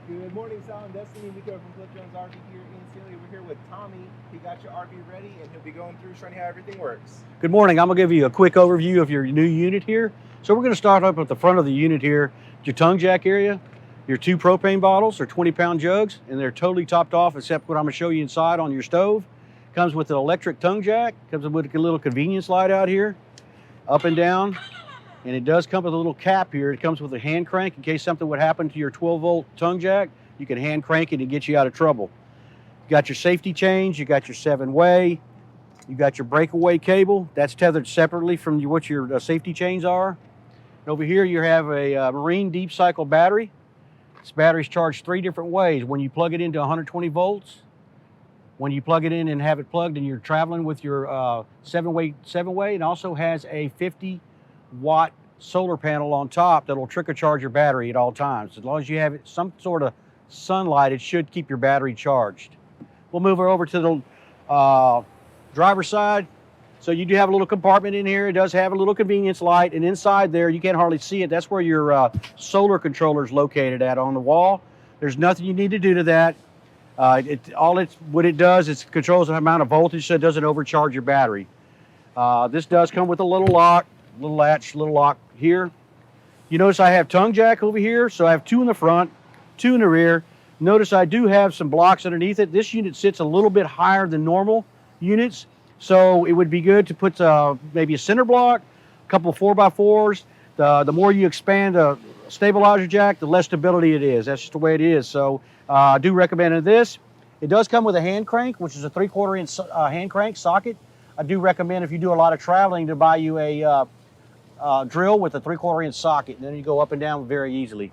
Good morning, Sal and Destiny. We come from Cliff Jones RV here in Sealy. We're here with Tommy. He got your RV ready, and he'll be going through showing you how everything works. Good morning. I'm going to give you a quick overview of your new unit here. So we're going to start up at the front of the unit here. Your tongue jack area, your 2 propane bottles, they're 20-pound jugs, and they're totally topped off except what I'm going to show you inside on your stove. Comes with an electric tongue jack, comes with a little convenience light out here, up and down. And it does come with a little cap here. It comes with a hand crank in case something would happen to your 12-volt tongue jack. You can hand crank it and get you out of trouble. You got your safety chains, you got your 7-way, you got your breakaway cable. That's tethered separately from what your safety chains are. And over here you have a marine deep cycle battery. This battery's charged 3 different ways. When you plug it into 120 volts, when you plug it in and have it plugged and you're traveling with your 7-way, it also has a 50-watt solar panel on top that'll trickle charge your battery at all times. As long as you have some sort of sunlight, it should keep your battery charged. We'll move her over to the driver's side. So you do have a little compartment in here. It does have a little convenience light, and inside there, you can't hardly see it. That's where your solar controller is located at on the wall. There's nothing you need to do to that. What it does is it controls the amount of voltage so it doesn't overcharge your battery. This does come with a little lock, little latch, little lock here. You notice I have tongue jack over here, so I have 2 in the front, 2 in the rear. Notice I do have some blocks underneath it. This unit sits a little bit higher than normal units, so it would be good to put maybe a center block, a couple of 4x4s. The more you expand a stabilizer jack, the less stability it is. That's just the way it is. So I do recommend this. It does come with a hand crank, which is a 3/4 inch hand crank socket. I do recommend if you do a lot of traveling to buy you a drill with a 3/4 inch socket, and then you go up and down very easily.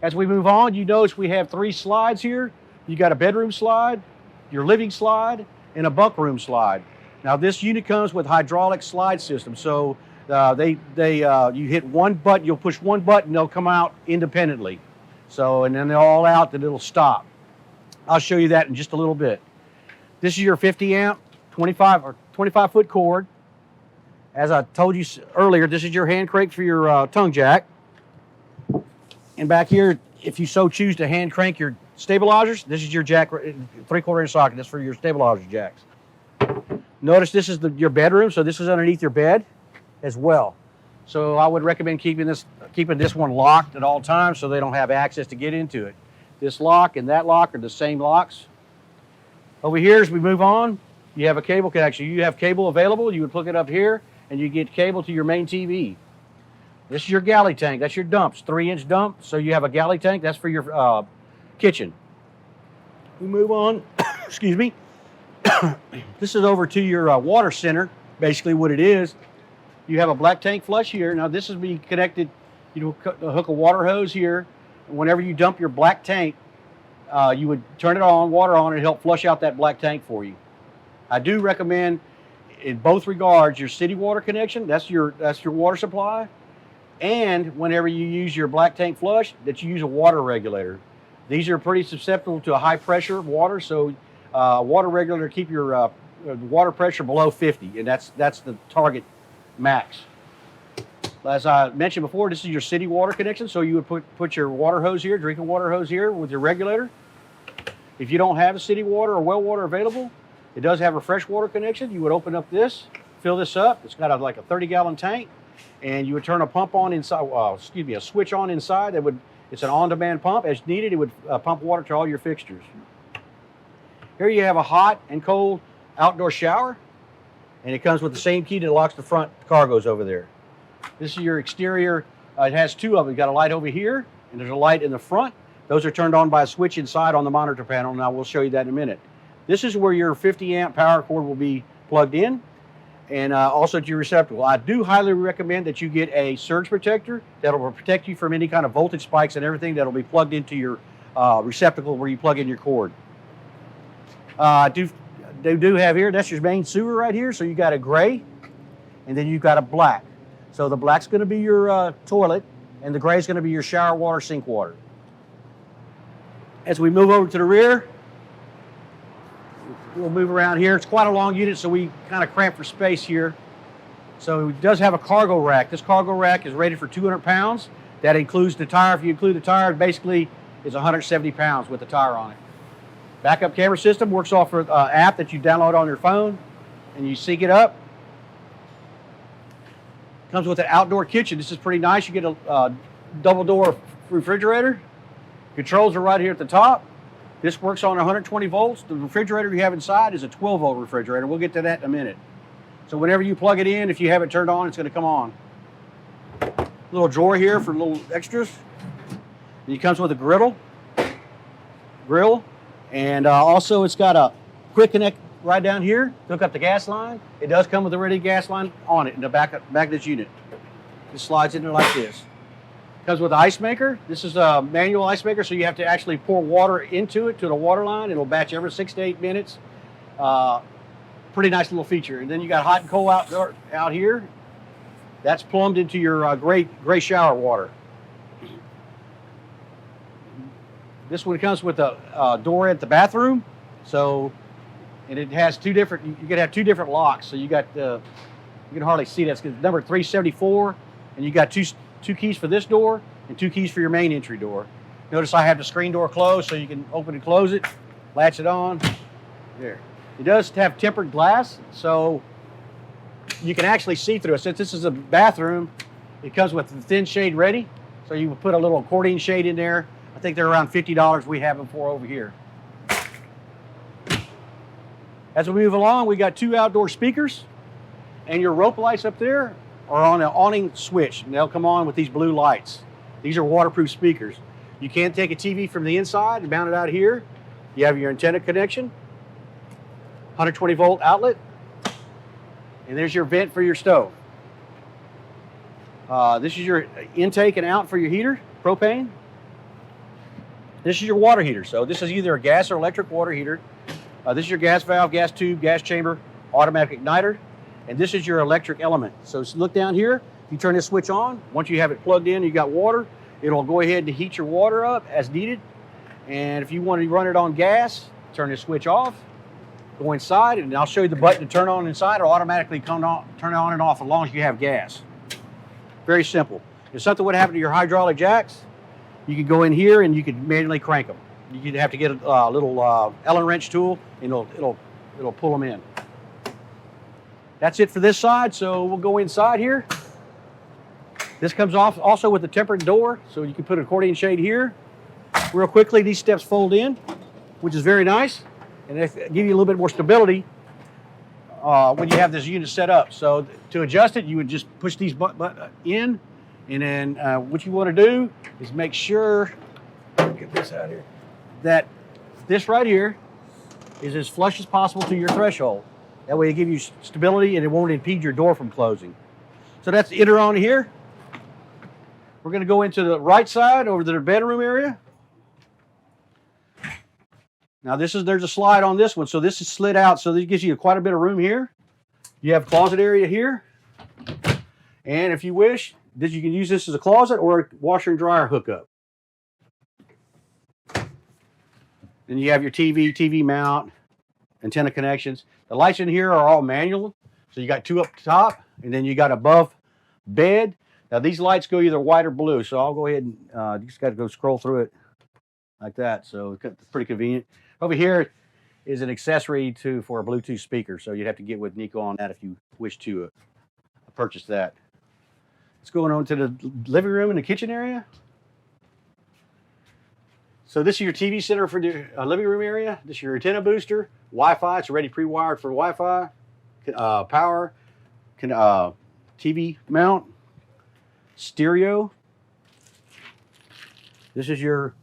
As we move on, you notice we have 3 slides here. You got a bedroom slide, your living slide, and a bunk room slide. Now this unit comes with hydraulic slide system, so you hit one button, you'll push one button, they'll come out independently. So, and then they're all out, then it'll stop. I'll show you that in just a little bit. This is your 50 amp, 25 foot cord. As I told you earlier, this is your hand crank for your tongue jack. And back here, if you so choose to hand crank your stabilizers, this is your jack 3/4 inch socket. This is for your stabilizer jacks. Notice this is your bedroom, so this is underneath your bed as well. So I would recommend keeping this one locked at all times so they don't have access to get into it. This lock and that lock are the same locks. Over here, as we move on, you have a cable connection. You have cable available. You would plug it up here, and you get cable to your main TV. This is your galley tank. That's your dumps, 3-inch dump. So you have a galley tank. That's for your kitchen. We move on. Excuse me. This is over to your water center. Basically, what it is, you have a black tank flush here. Now this is being connected. You hook a water hose here. And whenever you dump your black tank, you would turn it on, water on, and help flush out that black tank for you. I do recommend, in both regards, your city water connection. That's your water supply. And whenever you use your black tank flush, that you use a water regulator. These are pretty susceptible to a high pressure water, so water regulator keep your water pressure below 50, and that's the target max. As I mentioned before, this is your city water connection, so you would put your water hose here, drinking water hose here with your regulator. If you don't have a city water or well water available, it does have a fresh water connection. You would open up this, fill this up. It's got like a 30-gallon tank. And you would turn a pump on inside, a switch on inside. It's an on-demand pump. As needed, it would pump water to all your fixtures. Here you have a hot and cold outdoor shower, and it comes with the same key that locks the front cargoes over there. This is your exterior. It has 2 of them. You got a light over here, and there's a light in the front. Those are turned on by a switch inside on the monitor panel, and I will show you that in a minute. This is where your 50 amp power cord will be plugged in. And also to your receptacle. I do highly recommend that you get a surge protector that'll protect you from any kind of voltage spikes and everything that'll be plugged into your receptacle where you plug in your cord. They do have here, that's your main sewer right here. So you got a gray, and then you've got a black. So the black's going to be your toilet, and the gray is going to be your shower water, sink water. As we move over to the rear, we'll move around here. It's quite a long unit, so we kind of cramp for space here. So it does have a cargo rack. This cargo rack is rated for 200 pounds. That includes the tire. If you include the tire, basically is 170 pounds with the tire on it. Backup camera system works off an app that you download on your phone, and you sync it up. Comes with an outdoor kitchen. This is pretty nice. You get a double door refrigerator. Controls are right here at the top. This works on 120 volts. The refrigerator you have inside is a 12 volt refrigerator. We'll get to that in a minute. So whenever you plug it in, if you have it turned on, it's going to come on. Little drawer here for little extras. And it comes with a grill, and also it's got a quick connect right down here to hook up the gas line. It does come with a ready gas line on it in the back of this unit. It slides in there like this. Comes with an ice maker. This is a manual ice maker, so you have to actually pour water into it to the water line. It'll batch every 6 to 8 minutes. Pretty nice little feature. And then you got hot and cold out here. That's plumbed into your gray shower water. This one comes with a door at the bathroom. So, and it has two different. You can have two different locks. So you got you can hardly see that. It's number 374, and you got two keys for this door and 2 keys for your main entry door. Notice I have the screen door closed, so you can open and close it, latch it on. There. It does have tempered glass, so you can actually see through it. Since this is a bathroom, it comes with the thin shade ready. So you would put a little accordion shade in there. I think they're around $50. We have them for over here. As we move along, we got 2 outdoor speakers, and your rope lights up there are on an awning switch, and they'll come on with these blue lights. These are waterproof speakers. You can take a TV from the inside and mount it out here. You have your antenna connection, 120 volt outlet, and there's your vent for your stove. This is your intake and out for your heater, propane. This is your water heater. So this is either a gas or electric water heater. This is your gas valve, gas tube, gas chamber, automatic igniter, and this is your electric element. So look down here. If you turn this switch on, once you have it plugged in, you got water. It'll go ahead and heat your water up as needed. And if you want to run it on gas, turn this switch off. Go inside, and I'll show you the button to turn on inside. It'll automatically turn on and off as long as you have gas. Very simple. If something would happen to your hydraulic jacks, you could go in here and you could manually crank them. You'd have to get a little Allen wrench tool, and it'll pull them in. That's it for this side. So we'll go inside here. This comes off also with a tempered door, so you can put an accordion shade here. Real quickly, these steps fold in, which is very nice, and they give you a little bit more stability when you have this unit set up. So to adjust it, you would just push these in, and then what you want to do is make sure, get this out here, that this right here is as flush as possible to your threshold. That way it gives you stability and it won't impede your door from closing. So that's the inner on here. We're going to go into the right side over to the bedroom area. Now there's a slide on this one, so this is slid out, so this gives you quite a bit of room here. You have closet area here, and if you wish, you can use this as a closet or a washer and dryer hookup. Then you have your TV mount, antenna connections. The lights in here are all manual, so you got 2 up top, and then you got above bed. Now these lights go either white or blue, so I'll go ahead and you just got to go scroll through it like that. So it's pretty convenient. Over here is an accessory for a Bluetooth speaker, so you'd have to get with Nico on that if you wish to purchase that. Let's go on to the living room and the kitchen area. So this is your TV center for the living room area. This is your antenna booster, Wi-Fi. It's already pre-wired for Wi-Fi, power, TV mount, stereo. This is your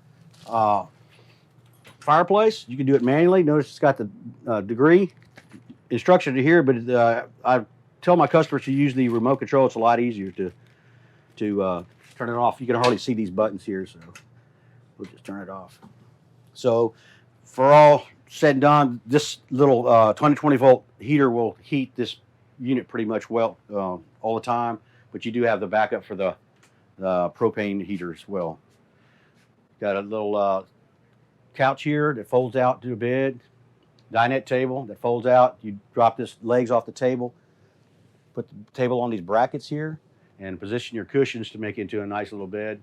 fireplace. You can do it manually. Notice it's got the degree instruction to here, but I tell my customers to use the remote control. It's a lot easier to turn it off. You can hardly see these buttons here, so we'll just turn it off. So for all said and done, this little 20 volt heater will heat this unit pretty much well all the time, but you do have the backup for the propane heater as well. Got a little couch here that folds out to a bed, dinette table that folds out. You drop this legs off the table, put the table on these brackets here, and position your cushions to make it into a nice little bed.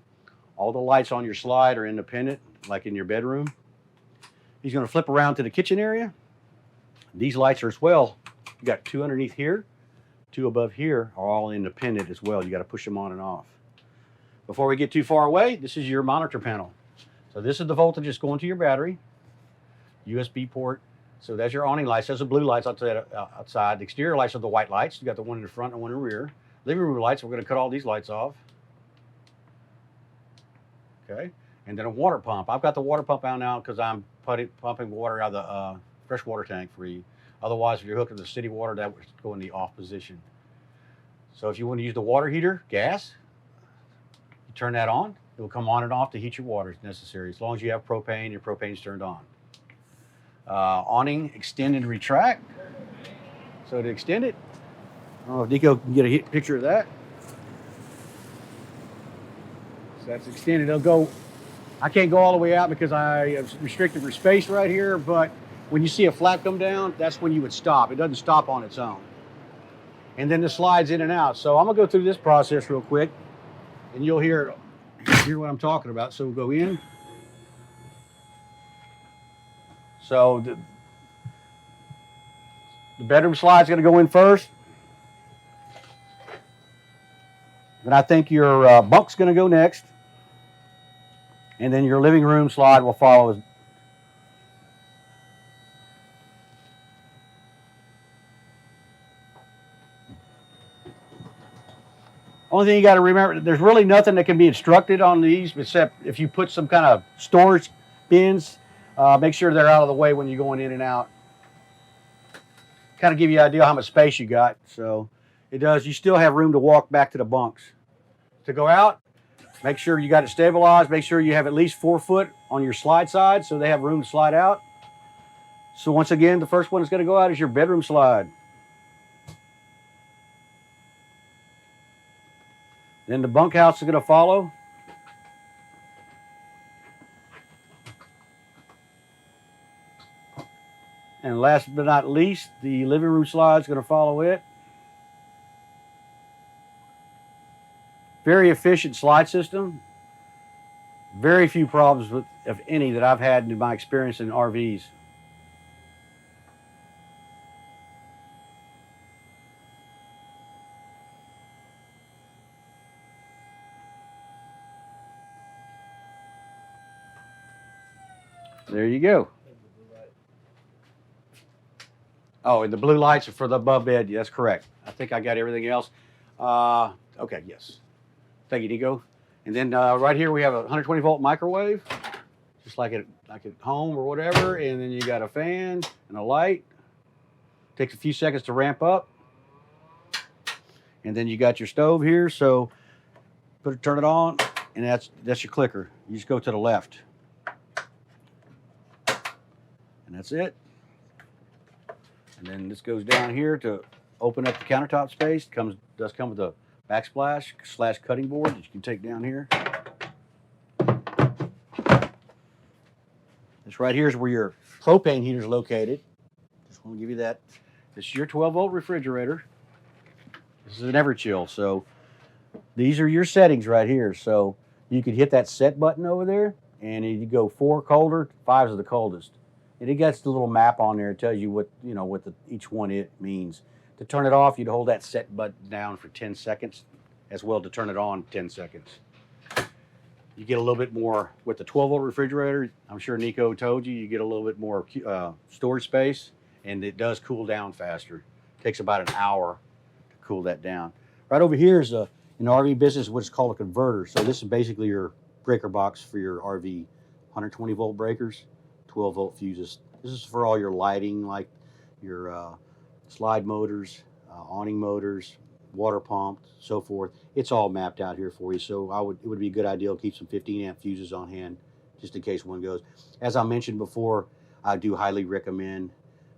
All the lights on your slide are independent. like in your bedroom. He's going to flip around to the kitchen area. These lights are as well. You got 2 underneath here, 2 above here are all independent as well. You got to push them on and off. Before we get too far away, this is your monitor panel. So this is the voltage that's going to your battery. USB port. So that's your awning lights. Those are blue lights outside. The exterior lights are the white lights. You got the one in the front and one in the rear. Living room lights, we're going to cut all these lights off. Okay. And then a water pump. I've got the water pump out now because I'm pumping water out of the fresh water tank for you. Otherwise, if you're hooked to the city water, that would go in the off position. So if you want to use the water heater, gas, you turn that on. It will come on and off to heat your water if necessary. As long as you have propane, your propane's turned on. Awning, extend and retract. So to extend it, I don't know if Nico can get a picture of that. So that's extended. It'll go, I can't go all the way out because I have restricted for space right here, but when you see a flap come down, that's when you would stop. It doesn't stop on its own. And then the slides in and out. So I'm gonna go through this process real quick and you'll hear what I'm talking about. So we'll go in. So the bedroom slide's gonna go in first. Then I think your bunk's gonna go next. And then your living room slide will follow. Only thing you got to remember, there's really nothing that can be instructed on these except if you put some kind of storage bins, make sure they're out of the way when you're going in and out. Kind of give you an idea how much space you got. So it does, you still have room to walk back to the bunks. To go out, make sure you got it stabilized. Make sure you have at least 4 foot on your slide side so they have room to slide out. So once again, the first one that's going to go out is your bedroom slide. Then the bunkhouse is going to follow. And last but not least, the living room slide is going to follow it. Very efficient slide system. Very few problems with, if any, that I've had in my experience in RVs. There you go. Oh, and the blue lights are for the above bed. That's correct. I think I got everything else. Okay, yes. Thank you, Nico. And then right here we have a 120 volt microwave, just like at home or whatever. And then you got a fan and a light. Takes a few seconds to ramp up. And then you got your stove here. So turn it on, and that's your clicker. You just go to the left. And that's it. And then this goes down here to open up the countertop space. Does come with a backsplash / cutting board that you can take down here. This right here is where your propane heater is located. Just want to give you that. This is your 12 volt refrigerator. This is an Everchill. So these are your settings right here. So you could hit that set button over there, and you go 4 colder, 5 is the coldest. And it gets the little map on there. It tells you what each one it means. To turn it off, you'd hold that set button down for 10 seconds, as well to turn it on 10 seconds. You get a little bit more with the 12 volt refrigerator. I'm sure Nico told you, you get a little bit more storage space, and it does cool down faster. It takes about an hour to cool that down. Right over here is in the RV business what's called a converter. So this is basically your breaker box for your RV. 120 volt breakers. 12 volt fuses. This is for all your lighting, like your slide motors, awning motors, water pump, so forth. It's all mapped out here for you. So it would be a good idea to keep some 15 amp fuses on hand just in case one goes. As I mentioned before, I do highly recommend,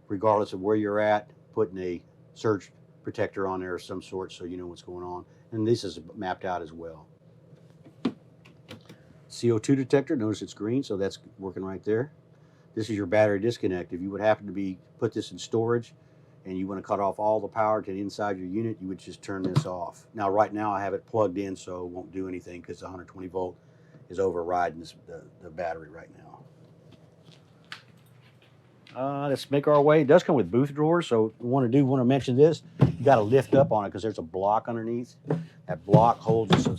regardless of where you're at, putting a surge protector on there of some sort so you know what's going on. And this is mapped out as well. CO2 detector, notice it's green, so that's working right there. This is your battery disconnect. If you would happen to put this in storage and you want to cut off all the power to the inside your unit, you would just turn this off. Now, right now I have it plugged in, so it won't do anything because the 120 volt is overriding the battery right now. Let's make our way. It does come with booth drawers, so want to mention this. You got to lift up on it because there's a block underneath. That block holds us in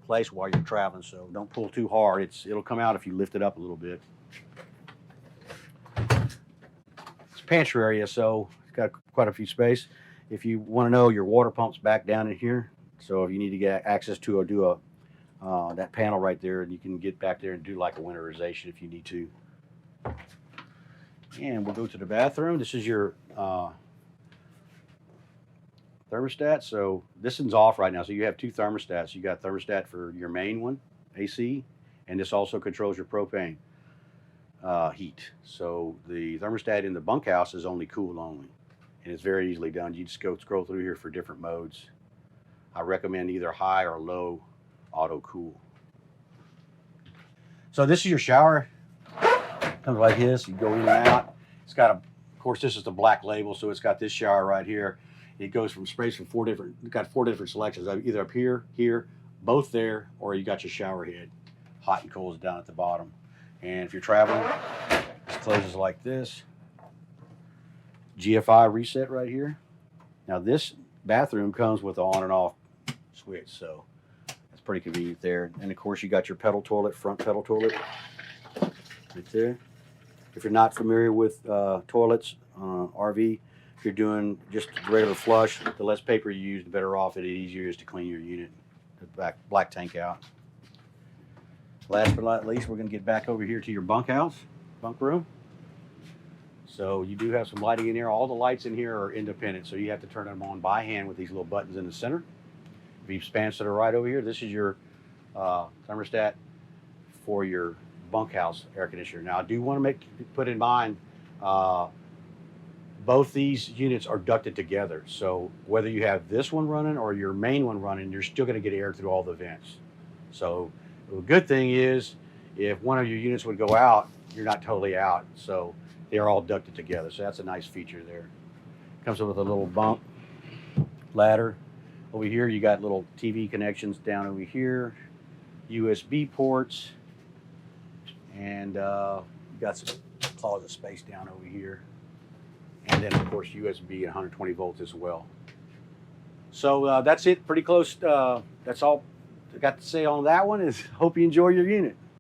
place while you're traveling, so don't pull too hard. It'll come out if you lift it up a little bit. It's a pantry area, so it's got quite a few space. If you want to know, your water pump's back down in here, so if you need to get access to that panel right there, you can get back there and do like a winterization if you need to. And we'll go to the bathroom. This is your thermostat. So this one's off right now. So you have two thermostats. You got thermostat for your main one, AC, and this also controls your propane heat. So the thermostat in the bunkhouse is only cool only, and it's very easily done. You just go scroll through here for different modes. I recommend either high or low auto cool. So this is your shower. Comes like this. You go in and out. It's got of course, this is the black label, so it's got this shower right here. It goes from sprays from four different selections, either up here, both there, or you got your shower head. Hot and cold is down at the bottom. And if you're traveling, this closes like this. GFI reset right here. Now this bathroom comes with an on and off switch, so that's pretty convenient there. And of course, you got your pedal toilet, front pedal toilet right there. If you're not familiar with toilets, RV, if you're doing just a regular flush, the less paper you use, the better off it is. Easier is to clean your unit, the black tank out. Last but not least, we're going to get back over here to your bunk room. So you do have some lighting in here. All the lights in here are independent, so you have to turn them on by hand with these little buttons in the center. If you span to the right over here, this is your thermostat for your bunkhouse air conditioner. Now I do want to put in mind both these units are ducted together, so whether you have this one running or your main one running, you're still going to get air through all the vents. So the good thing is if one of your units would go out, you're not totally out, so they're all ducted together, so that's a nice feature there. Comes with a little bunk ladder. Over here you got little TV connections down over here, USB ports, and you got some closet space down over here. And then, of course, USB and 120 volts as well. So that's it, pretty close. That's all I got to say on that one. Is hope you enjoy your unit.